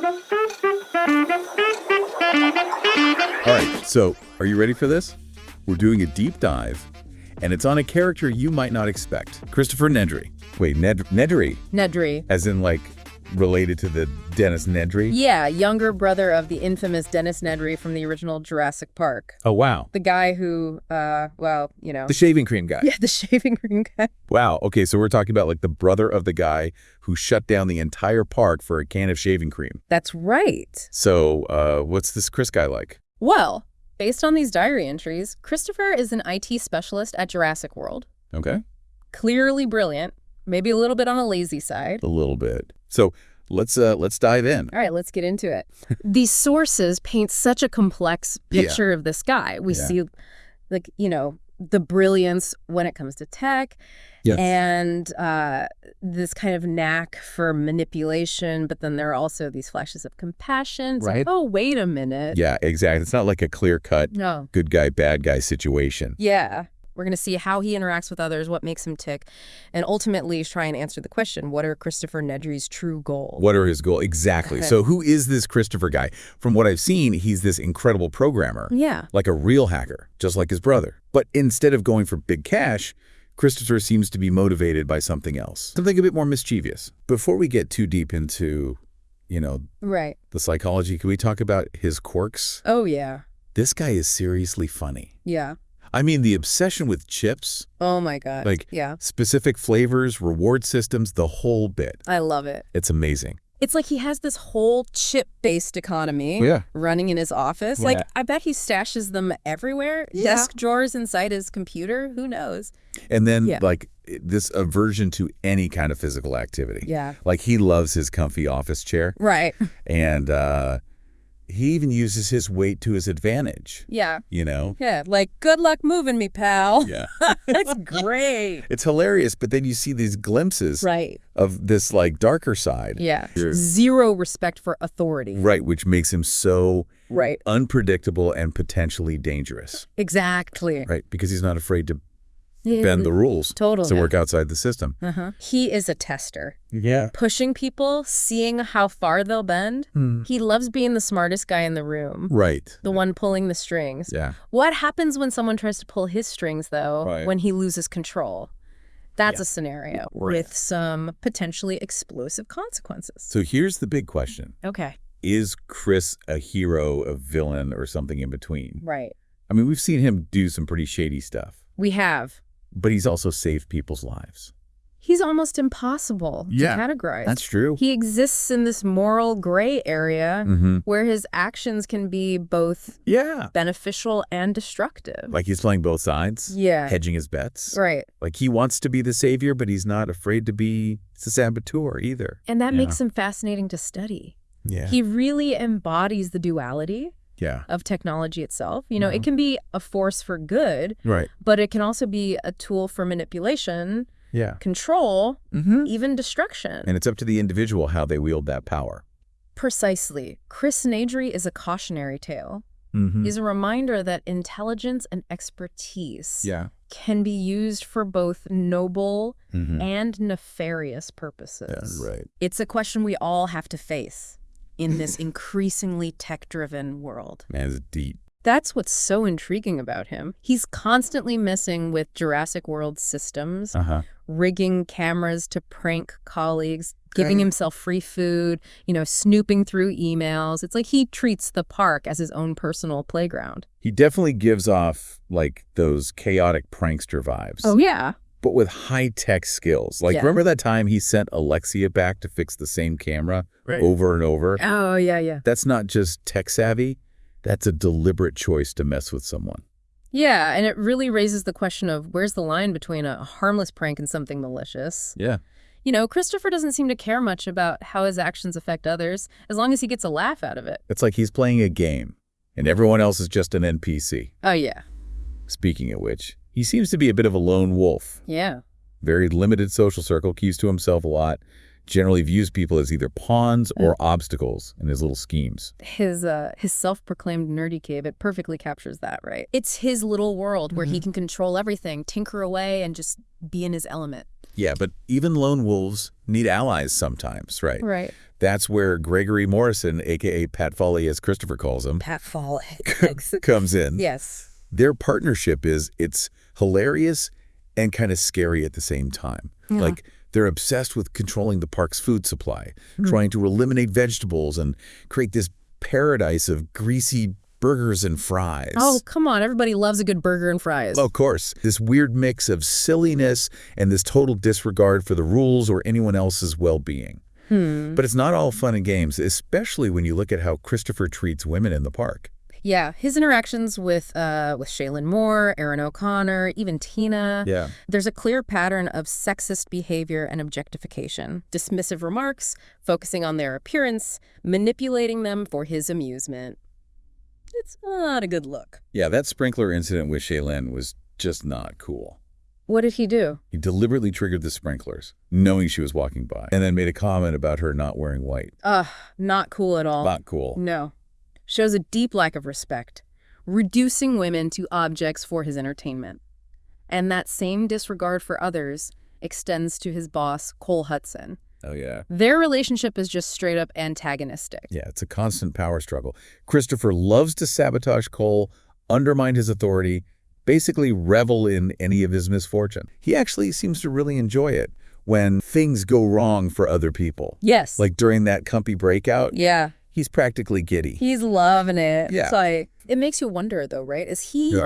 All right, so are you ready for this? We're doing a deep dive, and it's on a character you might not expect. Christopher Nedry. Wait, Nedry? Nedry. As in, like, related to the Dennis Nedry? Yeah, younger brother of the infamous Dennis Nedry from the original Jurassic Park. Oh, wow. The guy who, well, you know. The shaving cream guy. Yeah, the shaving cream guy. Wow, okay, so we're talking about, like, the brother of the guy who shut down the entire park for a can of shaving cream. That's right. So, what's this Chris guy like? Well, based on these diary entries, Christopher is an IT specialist at Jurassic World. Okay. Clearly brilliant, maybe a little bit on the lazy side. A little bit. So let's dive in. All right, let's get into it. These sources paint such a complex picture of this guy. We see, like, you know, the brilliance when it comes to tech. Yes. And this kind of knack for manipulation, but then there are also these flashes of compassion. It's Right. like, oh, wait a minute. Yeah, exactly. It's not like a clear-cut No. good guy, bad guy situation. Yeah. We're going to see how he interacts with others, what makes him tick, and ultimately try and answer the question, what are Christopher Nedry's true goals? What are his goals? Exactly. So who is this Christopher guy? From what I've seen, he's this incredible programmer. Yeah. Like a real hacker, just like his brother. But instead of going for big cash, Christopher seems to be motivated by something else, something a bit more mischievous. Before we get too deep into, you know, Right. the psychology, can we talk about his quirks? Oh, yeah. This guy is seriously funny. Yeah. I mean, the obsession with chips, Oh, my God. like yeah. specific flavors, reward systems, the whole bit. I love it. It's amazing. It's like he has this whole chip-based economy running in his office. Yeah. Like, I bet he stashes them everywhere. Yeah. Desk drawers inside his computer. Who knows? And then, like, this aversion to any kind of physical activity. Yeah. Like, he loves his comfy office chair. Right. And he even uses his weight to his advantage. Yeah. You know? Yeah. Like, good luck moving me, pal. Yeah. That's great. It's hilarious, but then you see these glimpses Right. of this, like, darker side. Yeah. Zero respect for authority. Right, which makes him so Right. unpredictable and potentially dangerous. Exactly. Right, because he's not afraid to bend the rules Totally. to work outside the system. He is a tester. Yeah. Pushing people, seeing how far they'll bend. He loves being the smartest guy in the room. Right. The one pulling the strings. Yeah. What happens when someone tries to pull his strings, though, Right. when he loses control? That's a scenario with some potentially explosive consequences. So here's the big question. Okay. Is Chris a hero, a villain, or something in between? Right. I mean, we've seen him do some pretty shady stuff, We have. but he's also saved people's lives. He's almost impossible to categorize. That's true. He exists in this moral gray area Mm-hmm. where his actions can be both Yeah. beneficial and destructive. Like he's playing both sides. Yeah. Hedging his bets. Right. Like he wants to be the savior, but he's not afraid to be the saboteur either. And that Yeah. makes him fascinating to study. Yeah. He really embodies the duality Yeah. of technology itself. You know, it can be a force for good, Right. but it can also be a tool for manipulation, Yeah. control, Mm-hmm. even destruction. And it's up to the individual how they wield that power. Precisely. Chris Nedry is a cautionary tale. Mm-hmm. He's a reminder that intelligence and expertise Yeah. can be used for both noble Mm-hmm. and nefarious purposes. That's right. It's a question we all have to face in this increasingly tech-driven world. Man, it's deep. That's what's so intriguing about him. He's constantly messing with Jurassic World systems, Uh-huh. rigging cameras to prank colleagues, giving himself free food, you know, snooping through emails. It's like he treats the park as his own personal playground. He definitely gives off, like, those chaotic prankster vibes. Oh, yeah. But with high-tech skills. Like, Yeah. remember that time he sent Alexia back to fix the same camera over and over? Oh, yeah, yeah. That's not just tech-savvy. That's a deliberate choice to mess with someone. Yeah, and it really raises the question of where's the line between a harmless prank and something malicious? Yeah. You know, Christopher doesn't seem to care much about how his actions affect others, as long as he gets a laugh out of it. It's like he's playing a game, and everyone else is just an NPC. Oh, yeah. Speaking of which, he seems to be a bit of a lone wolf. Yeah. Very limited social circle, keeps to himself a lot, generally views people as either pawns or obstacles in his little schemes. His self-proclaimed nerdy cave, it perfectly captures that, right? It's his little world where he can control everything, tinker away, and just be in his element. Yeah, but even lone wolves need allies sometimes, right? Right. That's where Gregory Morrison, a.k.a. Pat Foley, as Christopher calls him, Pat Fall. comes in. Yes. Their partnership it's hilarious and kind of scary at the same time. Yeah. Like, they're obsessed with controlling the park's food supply, trying to eliminate vegetables and create this paradise of greasy burgers and fries. Oh, come on. Everybody loves a good burger and fries. Of course. This weird mix of silliness and this total disregard for the rules or anyone else's well-being. But it's not all fun and games, especially when you look at how Christopher treats women in the park. Yeah, his interactions with Shaylin Moore, Erin O'Connor, even Tina. Yeah. There's a clear pattern of sexist behavior and objectification, dismissive remarks, focusing on their appearance, manipulating them for his amusement. It's not a good look. Yeah, that sprinkler incident with Shaylin was just not cool. What did he do? He deliberately triggered the sprinklers, knowing she was walking by, and then made a comment about her not wearing white. Not cool at all. Not cool. No. Shows a deep lack of respect, reducing women to objects for his entertainment. And that same disregard for others extends to his boss, Cole Hudson. Oh, yeah. Their relationship is just straight up antagonistic. Yeah, it's a constant power struggle. Christopher loves to sabotage Cole, undermine his authority, basically revel in any of his misfortune. He actually seems to really enjoy it when things go wrong for other people. Yes. Like during that Cumpy breakout. Yeah. He's practically giddy. He's loving it. Yeah. It's like, it makes you wonder, though, right? Is he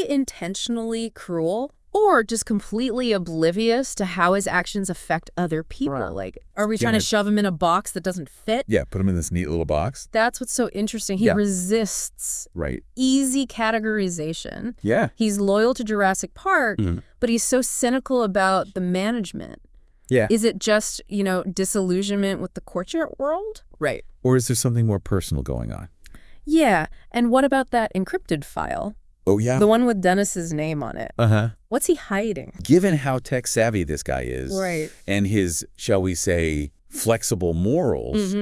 intentionally cruel or just completely oblivious to how his actions affect other people? Right. Like, are we trying to shove him in a box that doesn't fit? Yeah, put him in this neat little box. That's what's so interesting. He resists easy categorization. Yeah. He's loyal to Jurassic Park, but he's so cynical about the management. Yeah. Is it just, disillusionment with the courtyard world? Right. Or is there something more personal going on? Yeah. And what about that encrypted file? Oh, yeah. The one with Dennis's name on it. Uh-huh. What's he hiding? Given how tech savvy this guy is, Right. and his, shall we say, flexible morals,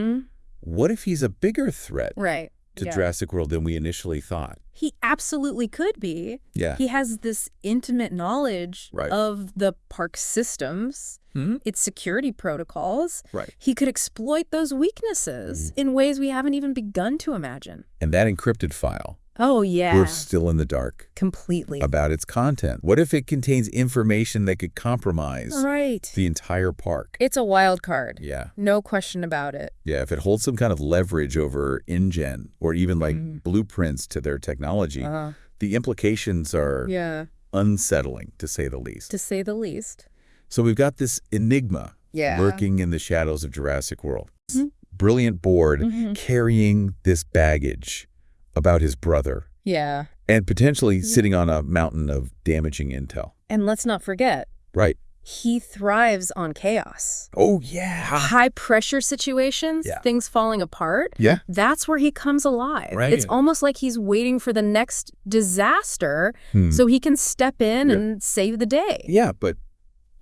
what if he's a bigger threat Right. to Jurassic World than we initially thought? He absolutely could be. Yeah. He has this intimate knowledge Right. of the park systems, its security protocols. Right. He could exploit those weaknesses in ways we haven't even begun to imagine. And that encrypted file, Oh, yeah. we're still in the dark Completely. about its content. What if it contains information that could compromise Right. the entire park? It's a wild card. Yeah. No question about it. Yeah, if it holds some kind of leverage over InGen or even like blueprints to their technology, the implications are unsettling, to say the least. To say the least. So we've got this enigma Yeah. lurking in the shadows of Jurassic World. Brilliant board carrying this baggage about his brother Yeah. and potentially sitting on a mountain of damaging intel. And let's not forget, Right. he thrives on chaos. Oh, yeah. High pressure situations, Yeah. things falling apart. Yeah. That's where he comes alive. Right. It's almost like he's waiting for the next disaster so he can step in and save the day. Yeah, but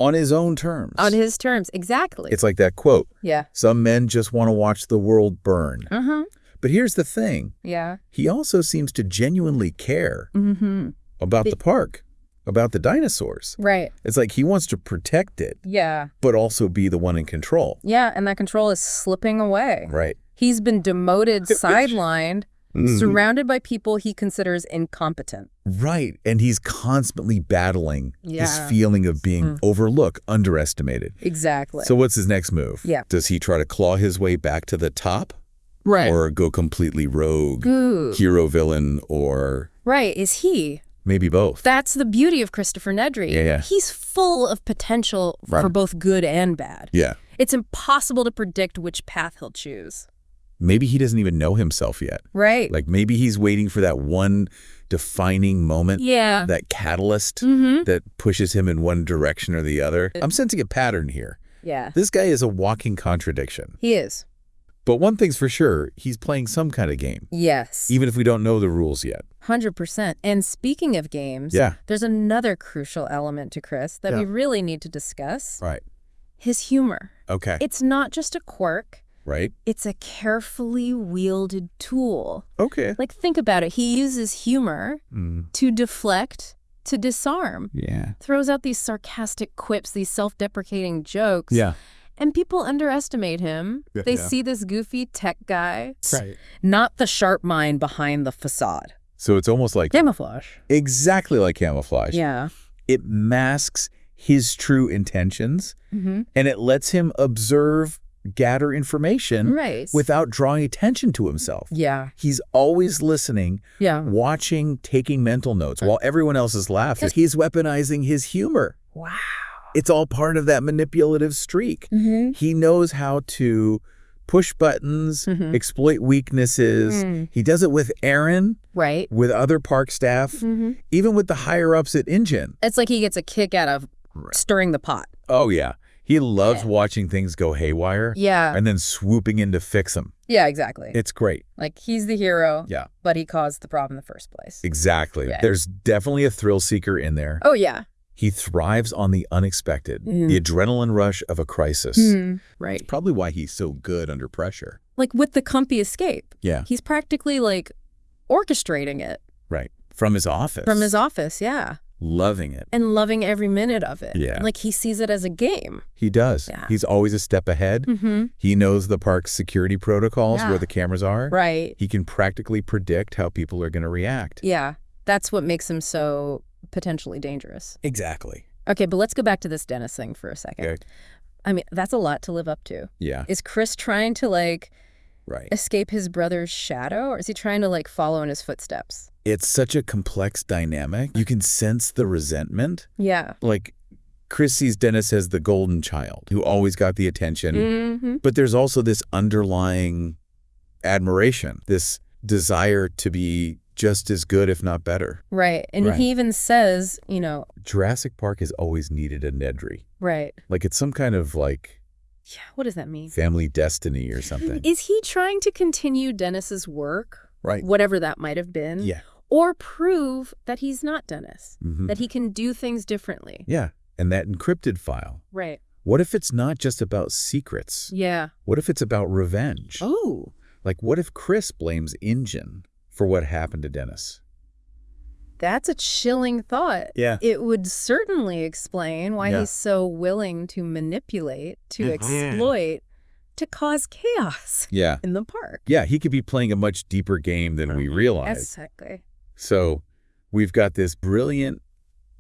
on his own terms. On his terms, exactly. It's like that quote. Yeah. Some men just want to watch the world burn. But here's the thing. Yeah. He also seems to genuinely care about the park, about the dinosaurs. Right. It's like he wants to protect it, Yeah. but also be the one in control. Yeah, and that control is slipping away. Right. He's been demoted, sidelined, surrounded by people he considers incompetent. Right. And he's constantly battling this Yeah. feeling of being overlooked, underestimated. Exactly. So what's his next move? Yeah. Does he try to claw his way back to the top? Right. Or go completely rogue, Ooh. hero villain, or Right. Is he? maybe both? That's the beauty of Christopher Nedry. Yeah. He's full of potential for both good and bad. Yeah. It's impossible to predict which path he'll choose. Maybe he doesn't even know himself yet. Right. Like maybe he's waiting for that one defining moment, Yeah. that catalyst that pushes him in one direction or the other. I'm sensing a pattern here. Yeah. This guy is a walking contradiction. He is. But one thing's for sure, he's playing some kind of game, Yes. even if we don't know the rules yet. 100%. And speaking of games, there's another crucial element to Chris that we really need to discuss. Right. His humor. Okay. It's not just a quirk. Right. It's a carefully wielded tool. Okay. Like, think about it. He uses humor to deflect to disarm. Yeah. Throws out these sarcastic quips, these self-deprecating jokes. Yeah. And people underestimate him. They Yeah. see this goofy tech guy, Right. not the sharp mind behind the facade. So it's almost like Camouflage. exactly like camouflage. Yeah. It masks his true intentions, and it lets him observe, gather information Right. without drawing attention to himself. Yeah. He's always listening, Yeah. watching, taking mental notes while everyone else is laughing. He's weaponizing his humor. Wow. It's all part of that manipulative streak. He knows how to push buttons, exploit weaknesses. He does it with Aaron, Right. with other park staff, even with the higher-ups at InGen. It's like he gets a kick out of stirring the pot. Oh, yeah. He loves watching things go haywire Yeah. and then swooping in to fix them. Yeah, exactly. It's great. Like, he's the hero, Yeah. but he caused the problem in the first place. Exactly. Yeah. There's definitely a thrill seeker in there. Oh, yeah. He thrives on the unexpected, the adrenaline rush of a crisis. Right. Probably why he's so good under pressure. Like, with the comfy escape, Yeah. he's practically, like, orchestrating it Right. From his office. from his office, yeah. Loving it. And loving every minute of it. Yeah. And, like, he sees it as a game. He does. Yeah. He's always a step ahead. He knows the park's security protocols, Yeah. where the cameras are. Right. He can practically predict how people are going to react. Yeah. That's what makes him so potentially dangerous. Exactly. Okay, but let's go back to this Dennis thing for a second. Okay. I mean, that's a lot to live up to. Yeah. Is Chris trying to, like, Right. escape his brother's shadow, or is he trying to, like, follow in his footsteps? It's such a complex dynamic. You can sense the resentment. Yeah. Like, Chris sees Dennis as the golden child who always got the attention. But there's also this underlying admiration, this desire to be just as good, if not better. Right. And Right. he even says, you know, Jurassic Park has always needed a Nedry. right. Like, it's some kind of, like, Yeah, what does that mean? family destiny or something. Is he trying to continue Dennis's work, Right. whatever that might have been? Yeah. Or prove that he's not Dennis, Mhm. that he can do things differently? Yeah. And that encrypted file. Right. What if it's not just about secrets? Yeah. What if it's about revenge? Oh. Like, what if Chris blames InGen for what happened to Dennis? That's a chilling thought. Yeah. It would certainly explain why Yeah. he's so willing to manipulate, to exploit, to cause chaos Yeah. in the park. Yeah, he could be playing a much deeper game than we realize. Exactly. So we've got this brilliant,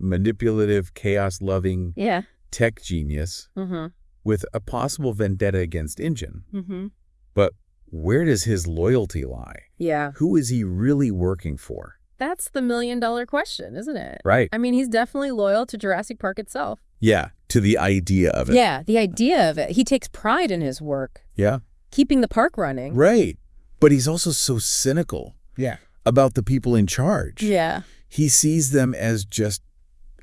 manipulative, chaos-loving Yeah. tech genius Mm-hmm. with a possible vendetta against InGen. Mm-hmm. But where does his loyalty lie? Yeah. Who is he really working for? That's the million-dollar question, isn't it? Right. I mean, he's definitely loyal to Jurassic Park itself. Yeah, to the idea of it. Yeah, the idea of it. He takes pride in his work, Yeah. keeping the park running. Right. But he's also so cynical about the people in charge. Yeah, He sees them as just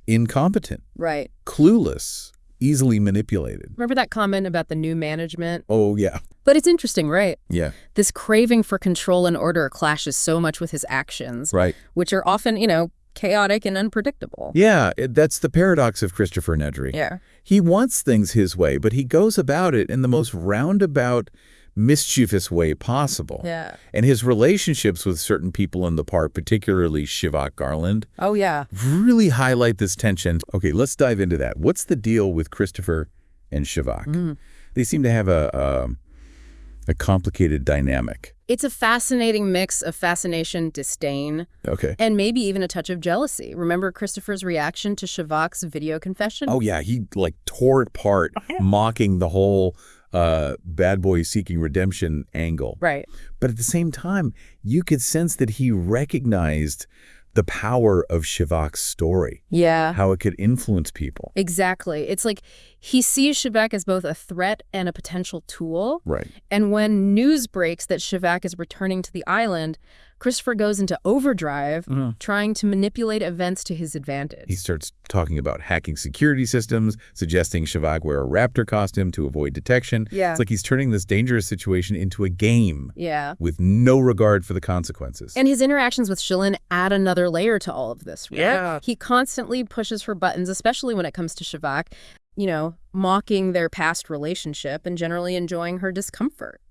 incompetent, right. clueless, easily manipulated. Remember that comment about the new management? Oh, yeah. But it's interesting, right? Yeah. This craving for control and order clashes so much with his actions, Right. which are often, you know, chaotic and unpredictable. Yeah, that's the paradox of Christopher Nedry. Yeah. He wants things his way, but he goes about it in the most roundabout, mischievous way possible. Yeah. And his relationships with certain people in the park, particularly Shivak Garland, Oh, yeah. really highlight this tension. Okay, let's dive into that. What's the deal with Christopher and Shivak? They seem to have a complicated dynamic. It's a fascinating mix of fascination, disdain, Okay. and maybe even a touch of jealousy. Remember Christopher's reaction to Shivak's video confession? Oh, yeah, he like tore it apart, mocking the whole bad boy seeking redemption angle. Right. But at the same time, you could sense that he recognized the power of Shivak's story, Yeah. how it could influence people. Exactly. It's like he sees Shivak as both a threat and a potential tool. Right. And when news breaks that Shivak is returning to the island, Christopher goes into overdrive, trying to manipulate events to his advantage. He starts talking about hacking security systems, suggesting Shivak wear a raptor costume to avoid detection. Yeah. It's like he's turning this dangerous situation into a game Yeah. with no regard for the consequences. And his interactions with Shilin add another layer to all of this. Right? Yeah. He constantly pushes for buttons, especially when it comes to Shivak, you know, mocking their past relationship and generally enjoying her discomfort.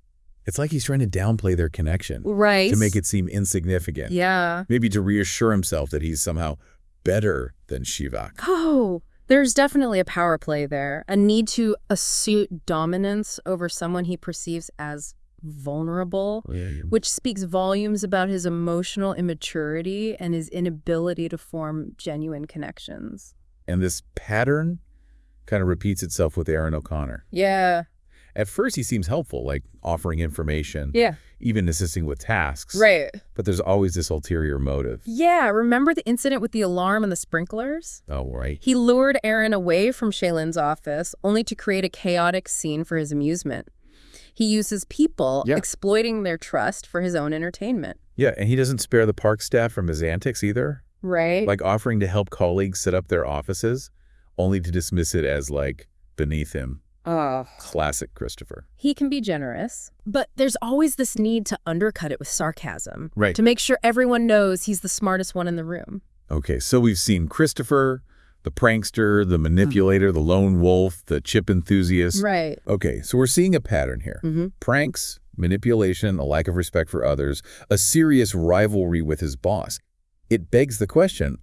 It's like he's trying to downplay their connection Right. to make it seem insignificant. Yeah. Maybe to reassure himself that he's somehow better than Shivak. Oh, there's definitely a power play there. A need to assert dominance over someone he perceives as vulnerable, which speaks volumes about his emotional immaturity and his inability to form genuine connections. And this pattern kind of repeats itself with Aaron O'Connor. Yeah. At first, he seems helpful, like offering information, Yeah. even assisting with tasks. Right. But there's always this ulterior motive. Yeah. Remember the incident with the alarm and the sprinklers? Oh, right. He lured Aaron away from Shaylin's office only to create a chaotic scene for his amusement. He uses people exploiting their trust for his own entertainment. Yeah, and he doesn't spare the park staff from his antics either. Right. Like offering to help colleagues set up their offices, only to dismiss it as, like, beneath him. Classic Christopher. He can be generous, but there's always this need to undercut it with sarcasm. Right. To make sure everyone knows he's the smartest one in the room. Okay, so we've seen Christopher, the prankster, the manipulator, the lone wolf, the chip enthusiast. Right. Okay, so we're seeing a pattern here. Pranks, manipulation, a lack of respect for others, a serious rivalry with his boss. It begs the question,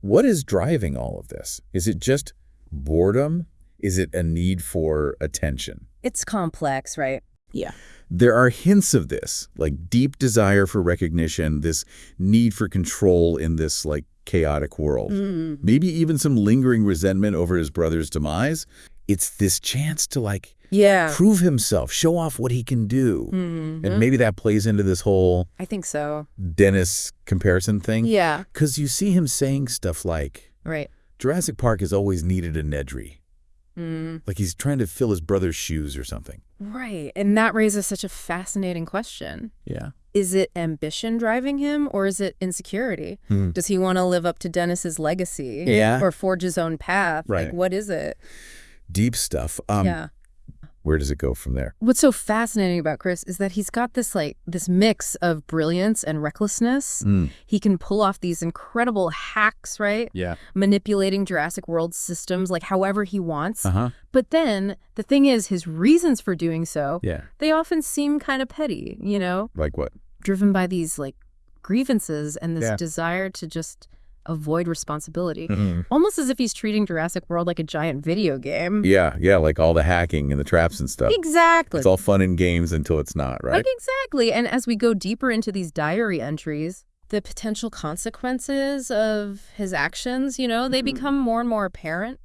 what is driving all of this? Is it just boredom? Is it a need for attention? It's complex, right? Yeah. There are hints of this, like deep desire for recognition, this need for control in this, like, chaotic world. Maybe even some lingering resentment over his brother's demise. It's this chance to, like, prove himself, show off what he can do. And maybe that plays into this whole I think so. Dennis comparison thing. Yeah. Because you see him saying stuff like, Right. Jurassic Park has always needed a Nedry. Like he's trying to fill his brother's shoes or something. Right. And that raises such a fascinating question. Yeah. Is it ambition driving him, or is it insecurity? Does he want to live up to Dennis's legacy? Yeah. Or forge his own path? Right. Like, what is it? Deep stuff. Yeah. Where does it go from there? What's so fascinating about Chris is that he's got this mix of brilliance and recklessness. He can pull off these incredible hacks, right? Yeah. Manipulating Jurassic World systems like however he wants. But then the thing is, his reasons for doing so, they often seem kind of petty, you know? Like what? Driven by these like grievances and this desire to just avoid responsibility. Almost as if he's treating Jurassic World like a giant video game. Yeah, like all the hacking and the traps and stuff. Exactly. It's all fun and games until it's not, right? Like, exactly. And as we go deeper into these diary entries, the potential consequences of his actions, you know, they become more and more apparent.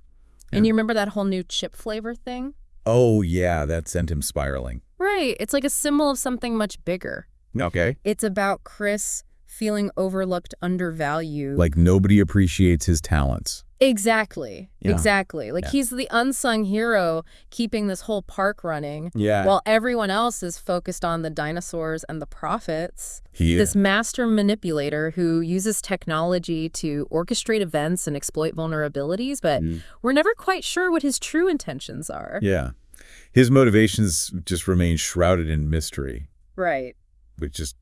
And you remember that whole new chip flavor thing? Oh, yeah, that sent him spiraling. Right. It's like a symbol of something much bigger. Okay. It's about Chris feeling overlooked, undervalued. Like nobody appreciates his talents. Exactly. Yeah. Exactly. Like he's the unsung hero keeping this whole park running. Yeah. While everyone else is focused on the dinosaurs and the profits. He is. This master manipulator who uses technology to orchestrate events and exploit vulnerabilities, but we're never quite sure what his true intentions are. Yeah. His motivations just remain shrouded in mystery. Right. Which just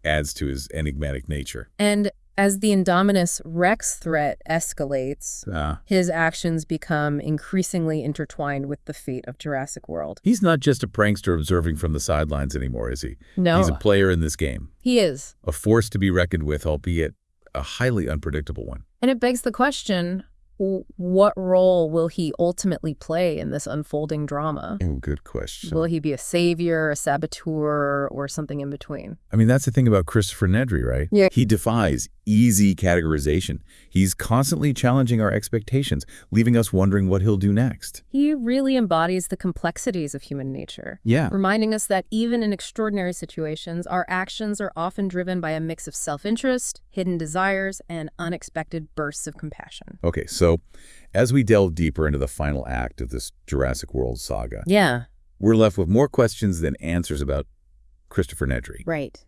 adds to his enigmatic nature. And as the Indominus Rex threat escalates, his actions become increasingly intertwined with the fate of Jurassic World. He's not just a prankster observing from the sidelines anymore, is he? No. He's a player in this game. He is. A force to be reckoned with, albeit a highly unpredictable one. And it begs the question, what role will he ultimately play in this unfolding drama? Oh, good question. Will he be a savior, a saboteur, or something in between? I mean, that's the thing about Christopher Nedry, right? Yeah. He defies easy categorization. He's constantly challenging our expectations, leaving us wondering what he'll do next. He really embodies the complexities of human nature. Yeah. Reminding us that even in extraordinary situations, our actions are often driven by a mix of self-interest, hidden desires, and unexpected bursts of compassion. Okay, so as we delve deeper into the final act of this Jurassic World saga, we're left with more questions than answers about Christopher Nedry. Right.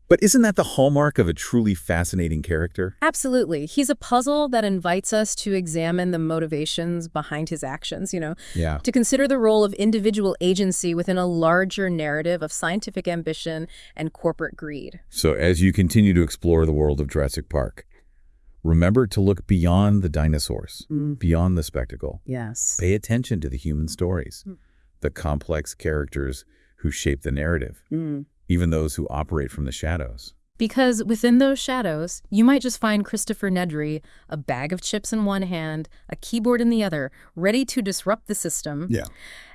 But isn't that the hallmark of a truly fascinating character? Absolutely. He's a puzzle that invites us to examine the motivations behind his actions, you know, to consider the role of individual agency within a larger narrative of scientific ambition and corporate greed. So as you continue to explore the world of Jurassic Park, remember to look beyond the dinosaurs, beyond the spectacle. Yes. Pay attention to the human stories, the complex characters who shape the narrative, even those who operate from the shadows. Because within those shadows, you might just find Christopher Nedry, a bag of chips in one hand, a keyboard in the other, ready to disrupt the system. Yeah.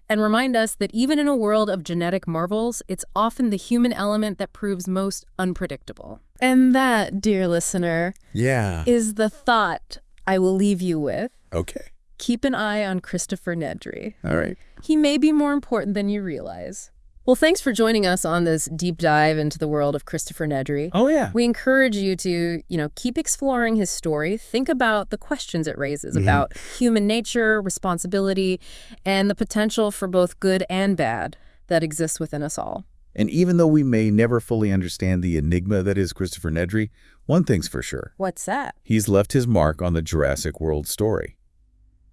And remind us that even in a world of genetic marvels, it's often the human element that proves most unpredictable. And that, dear listener, is the thought I will leave you with. Okay. Keep an eye on Christopher Nedry. All right. He may be more important than you realize. Well, thanks for joining us on this deep dive into the world of Christopher Nedry. Oh, yeah. We encourage you to, keep exploring his story. Think about the questions it raises about human nature, responsibility, and the potential for both good and bad that exists within us all. And even though we may never fully understand the enigma that is Christopher Nedry, one thing's for sure. What's that? He's left his mark on the Jurassic World story.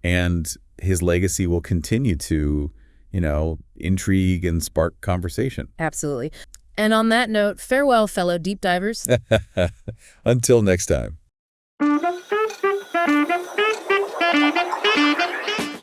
And his legacy will continue to intrigue and spark conversation. Absolutely. And on that note, farewell, fellow deep divers. Until next time.